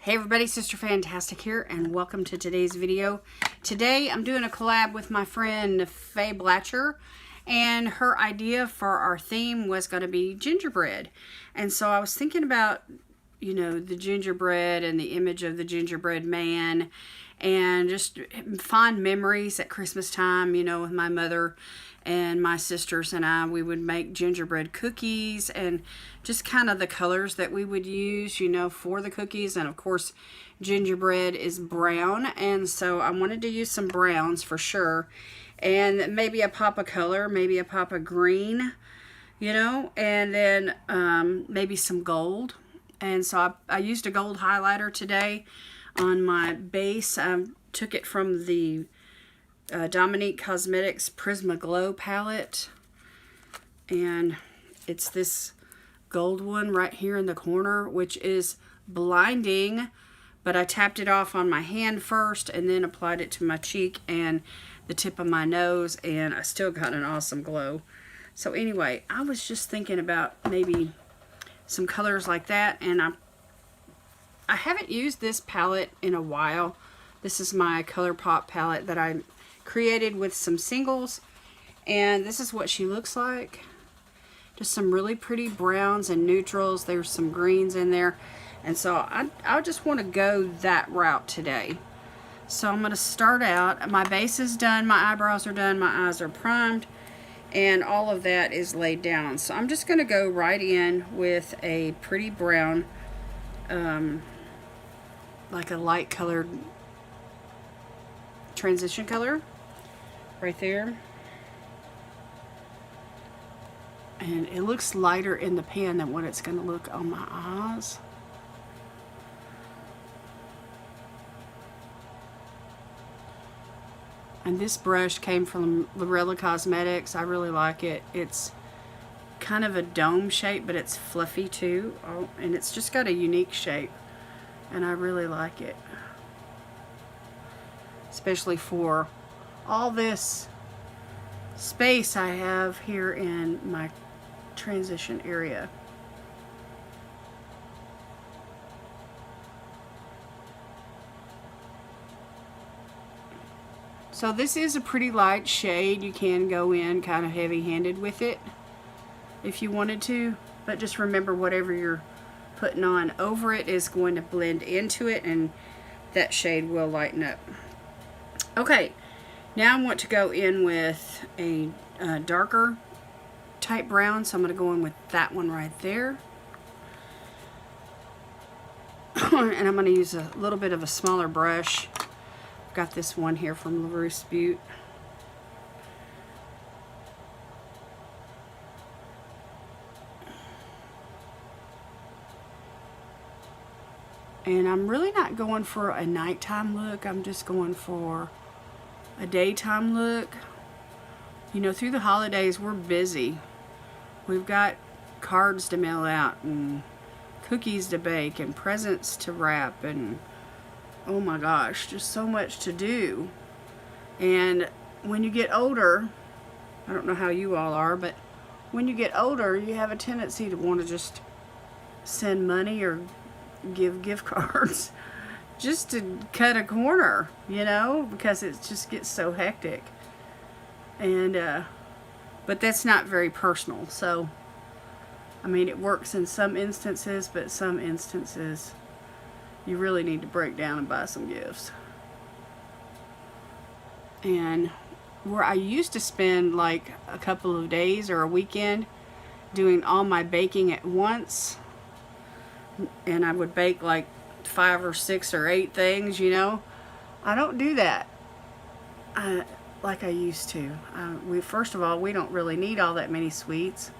Hey everybody, Sister Fantastic here, and welcome to today's video. Today I'm doing a collab with my friend Faye Blatcher, and her idea for our theme was going to be gingerbread. And so I was thinking about, you know, the gingerbread and the image of the gingerbread man, and just fond memories at Christmas time, you know, with my mother and my sisters and I. We would make gingerbread cookies and just kind of the colors that we would use, you know, for the cookies. And of course, gingerbread is brown, and so I wanted to use some browns for sure, and maybe a pop of color, maybe a pop of green, you know, and then maybe some gold. And so I used a gold highlighter today on my base. I took it from the Dominique Cosmetics Prisma Glow palette, and it's this gold one right here in the corner, which is blinding, but I tapped it off on my hand first and then applied it to my cheek and the tip of my nose, and I still got an awesome glow. So anyway, I was just thinking about maybe some colors like that, and I haven't used this palette in a while. This is my ColourPop palette that I created with some singles, and this is what she looks like. Just some really pretty browns and neutrals. There's some greens in there, and so I just want to go that route today. So I'm going to start out. My base is done, my eyebrows are done, my eyes are primed, and all of that is laid down. So I'm just going to go right in with a pretty brown, like a light colored transition color right there. And it looks lighter in the pan than what it's going to look on my eyes. And this brush came from Laurielatimer Cosmetics. I really like it. It's kind of a dome shape, but it's fluffy too. Oh, and it's just got a unique shape, and I really like it. Especially for all this space I have here in my transition area. So this is a pretty light shade. You can go in kind of heavy-handed with it if you wanted to, but just remember whatever you're putting on over it is going to blend into it, and that shade will lighten up. Okay, now I want to go in with a darker type brown, so I'm going to go in with that one right there. And I'm going to use a little bit of a smaller brush. I've got this one here from LaRousse Butte. And I'm really not going for a nighttime look. I'm just going for a daytime look. You know, through the holidays, we're busy. We've got cards to mail out, and cookies to bake, and presents to wrap, and oh my gosh, just so much to do. And when you get older, I don't know how you all are, but when you get older, you have a tendency to want to just send money or give gift cards just to cut a corner, you know, because it just gets so hectic. And but that's not very personal. So I mean, it works in some instances, but some instances you really need to break down and buy some gifts. And where I used to spend like a couple of days or a weekend doing all my baking at once, and I would bake like 5 or 6 or 8 things, you know, I don't do that like I used to. First of all, we don't really need all that many sweets,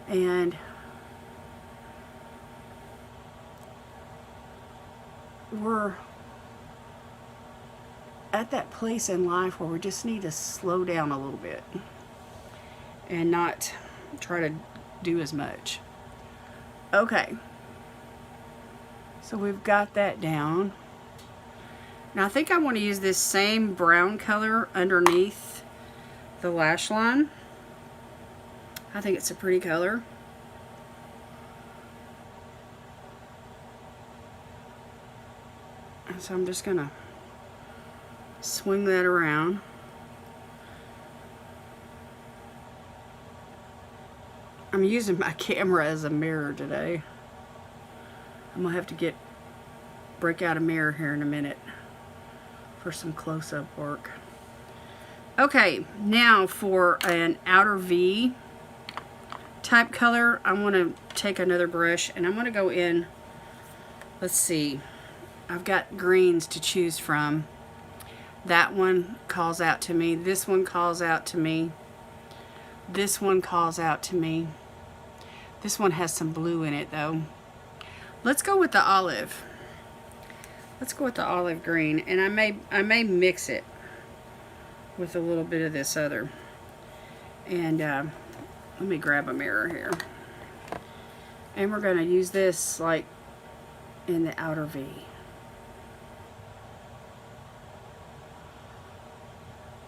and we're at that place in life where we just need to slow down a little bit and not try to do as much. Okay, so we've got that down. Now I think I want to use this same brown color underneath the lash line. I think it's a pretty color. And so I'm just gonna swing that around. I'm using my camera as a mirror today. I'm gonna have to break out a mirror here in a minute for some close-up work. Okay, now for an outer V type color, I want to take another brush and I'm going to go in, let's see, I've got greens to choose from. That one calls out to me, this one calls out to me, this one calls out to me. This one has some blue in it though. Let's go with the olive. Let's go with the olive green, and I may mix it with a little bit of this other. And let me grab a mirror here. And we're going to use this like in the outer V.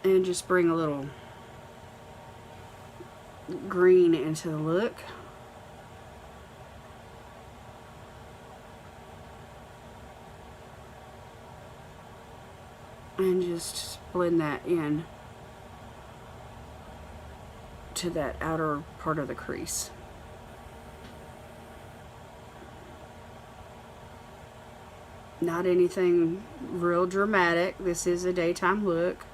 And just bring a little green into the look. And just blend that in to that outer part of the crease. Not anything real dramatic. This is a daytime look.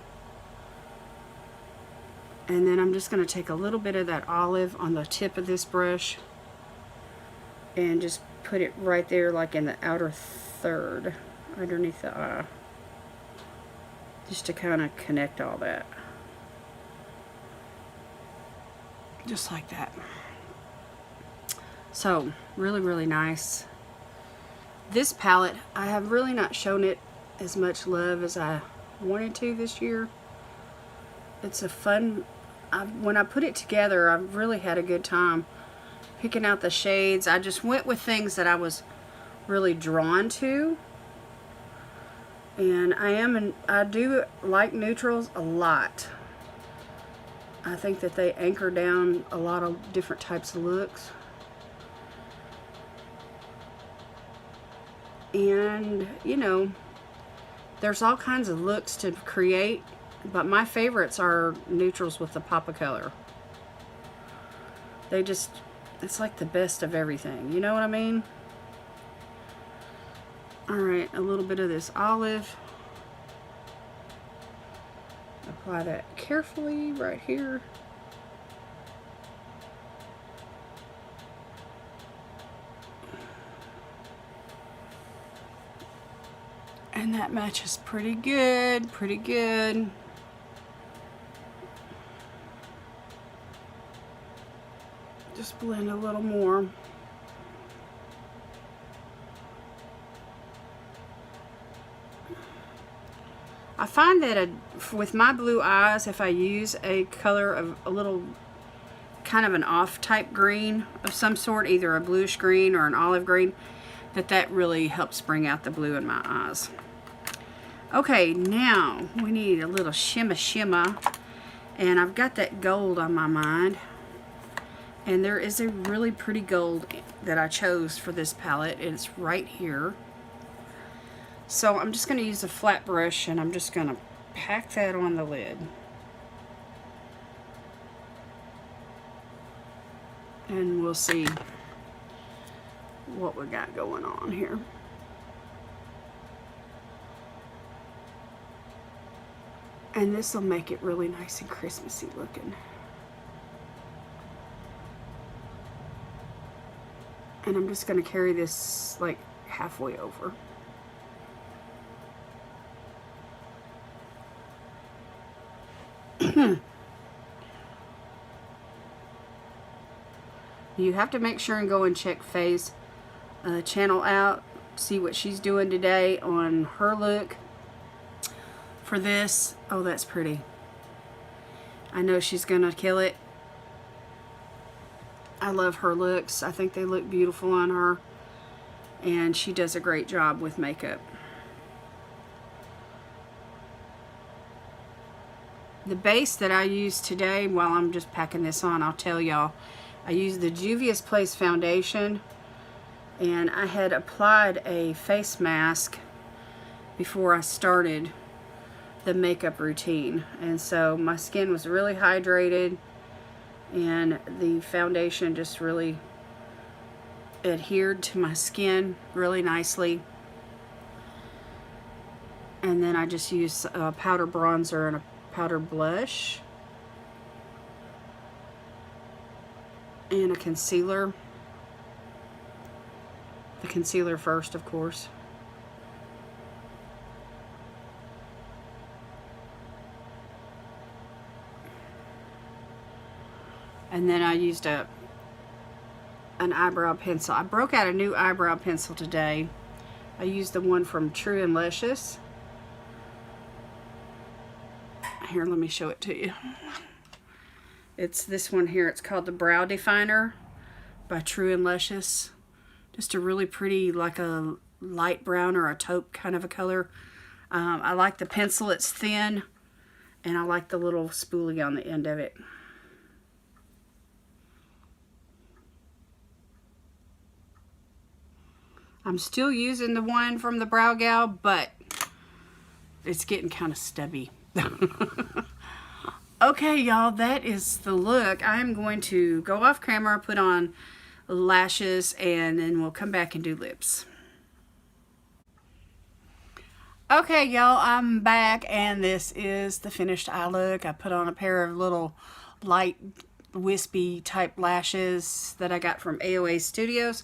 And then I'm just going to take a little bit of that olive on the tip of this brush and just put it right there, like in the outer third underneath the eye. Just to kind of connect all that. Just like that. So, really, really nice. This palette, I have really not shown it as much love as I wanted to this year. It's a fun, when I put it together, I've really had a good time picking out the shades. I just went with things that I was really drawn to. And I do like neutrals a lot. I think that they anchor down a lot of different types of looks. And, you know, there's all kinds of looks to create, but my favorites are neutrals with the pop of color. They just, it's like the best of everything, you know what I mean? Alright, a little bit of this olive. Apply that carefully right here. And that matches pretty good, pretty good. Just blend a little more. I find that with my blue eyes, if I use a color of a little kind of an off type green of some sort, either a bluish green or an olive green, that really helps bring out the blue in my eyes. Okay, now we need a little shimmer, and I've got that gold on my mind, and there is a really pretty gold that I chose for this palette. It's right here. So I'm just going to use a flat brush, and I'm just going to pack that on the lid. And we'll see what we got going on here. And this will make it really nice and Christmassy looking. And I'm just going to carry this like halfway over. You have to make sure and go and check Faye's channel out, see what she's doing today on her look for this. Oh, that's pretty. I know she's gonna kill it. I love her looks. I think they look beautiful on her, and she does a great job with makeup. The base that I use today, while I'm just packing this on, I'll tell y'all, I used the Juvia's Place foundation, and I had applied a face mask, before I started the makeup routine. And so my skin was really hydrated, and the foundation just really adhered to my skin really nicely. And then I just use a powder bronzer and a powder blush and a concealer. The concealer first, of course. And then I used an eyebrow pencil. I broke out a new eyebrow pencil today. I used the one from True and Luscious. Here, let me show it to you. It's this one here. It's called the Brow Definer by True and Luscious. Just a really pretty, like a light brown or a taupe kind of a color. I like the pencil. It's thin, and I like the little spoolie on the end of it. I'm still using the one from the Brow Gal, but it's getting kind of stubby. Okay, y'all, that is the look. I'm going to go off camera, put on lashes, and then we'll come back and do lips. Okay, y'all, I'm back, and this is the finished eye look. I put on a pair of little light wispy type lashes that I got from AOA Studios,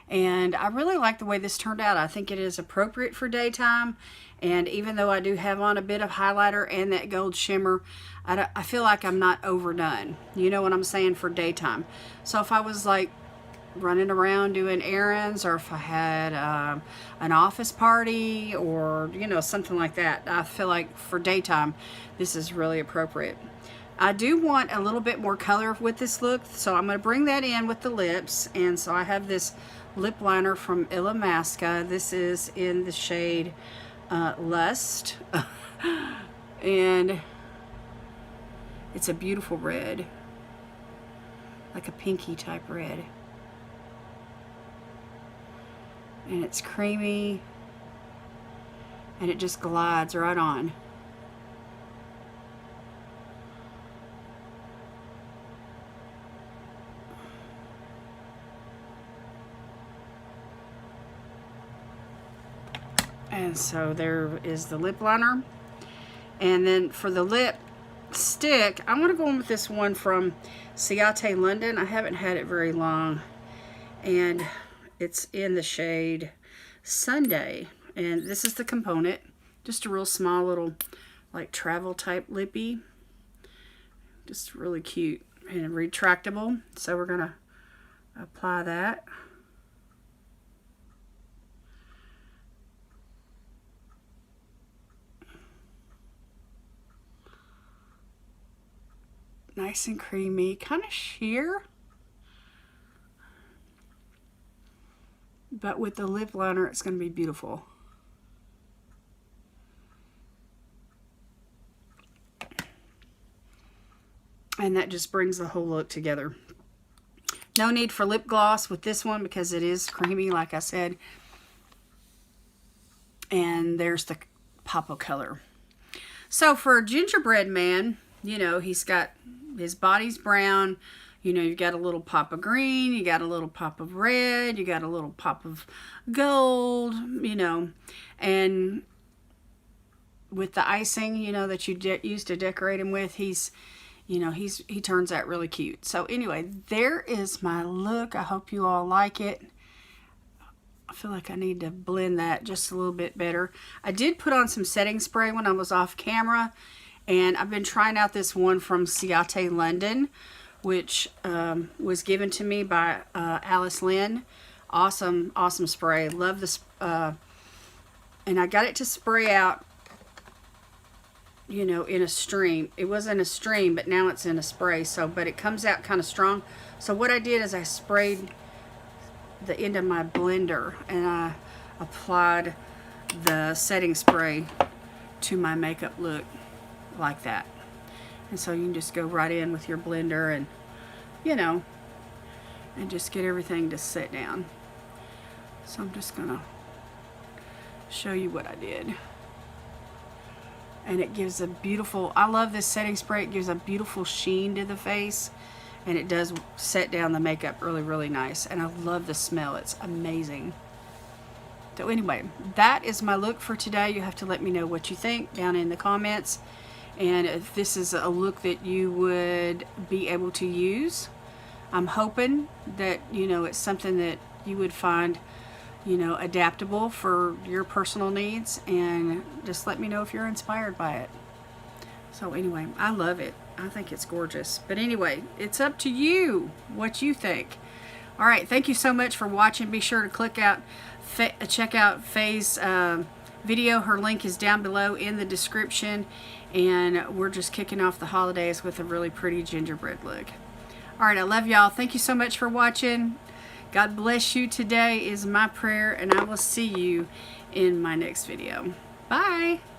and I really like the way this turned out. I think it is appropriate for daytime, and even though I do have on a bit of highlighter and that gold shimmer, I feel like I'm not overdone. You know what I'm saying, for daytime. So if I was like running around doing errands, or if I had an office party, or you know, something like that, I feel like for daytime this is really appropriate. I do want a little bit more color with this look, so I'm going to bring that in with the lips. And so I have this lip liner from Illamasqua. This is in the shade Lust. And it's a beautiful red, like a pinky type red. And it's creamy, and it just glides right on. And so there is the lip liner. And then for the lip stick, I'm going to go in with this one from Ciate London. I haven't had it very long, and it's in the shade Sunday. And this is the component. Just a real small little, like, travel type lippy. Just really cute and retractable. So we're going to apply that. Nice and creamy, kind of sheer, but with the lip liner it's going to be beautiful. And that just brings the whole look together. No need for lip gloss with this one because it is creamy, like I said. And there's the pop of color. So for Gingerbread Man, you know, he's got, his body's brown, you know, you've got a little pop of green, you got a little pop of red, you got a little pop of gold, you know, and with the icing, you know, that you used to decorate him with, he's, you know, he turns out really cute. So anyway, there is my look. I hope you all like it. I feel like I need to blend that just a little bit better. I did put on some setting spray when I was off camera, and I've been trying out this one from Ciate London, which was given to me by Alice Lynn. Awesome, awesome spray. Love this. And I got it to spray out, you know, in a stream. It wasn't a stream, but now it's in a spray. So, but it comes out kind of strong. So what I did is I sprayed the end of my blender, and I applied the setting spray to my makeup look like that. And so you can just go right in with your blender and, you know, and just get everything to set down. So I'm just gonna show you what I did. And it gives a beautiful, I love this setting spray. It gives a beautiful sheen to the face, and it does set down the makeup really, really nice. And I love the smell. It's amazing. So anyway, that is my look for today. You have to let me know what you think down in the comments, and if this is a look that you would be able to use. I'm hoping that, you know, it's something that you would find, you know, adaptable for your personal needs, and just let me know if you're inspired by it. So anyway, I love it. I think it's gorgeous. But anyway, it's up to you what you think. All right, thank you so much for watching. Be sure to check out Faye's video. Her link is down below in the description, and we're just kicking off the holidays with a really pretty gingerbread look. All right, I love y'all. Thank you so much for watching. God bless you today is my prayer, and I will see you in my next video. Bye.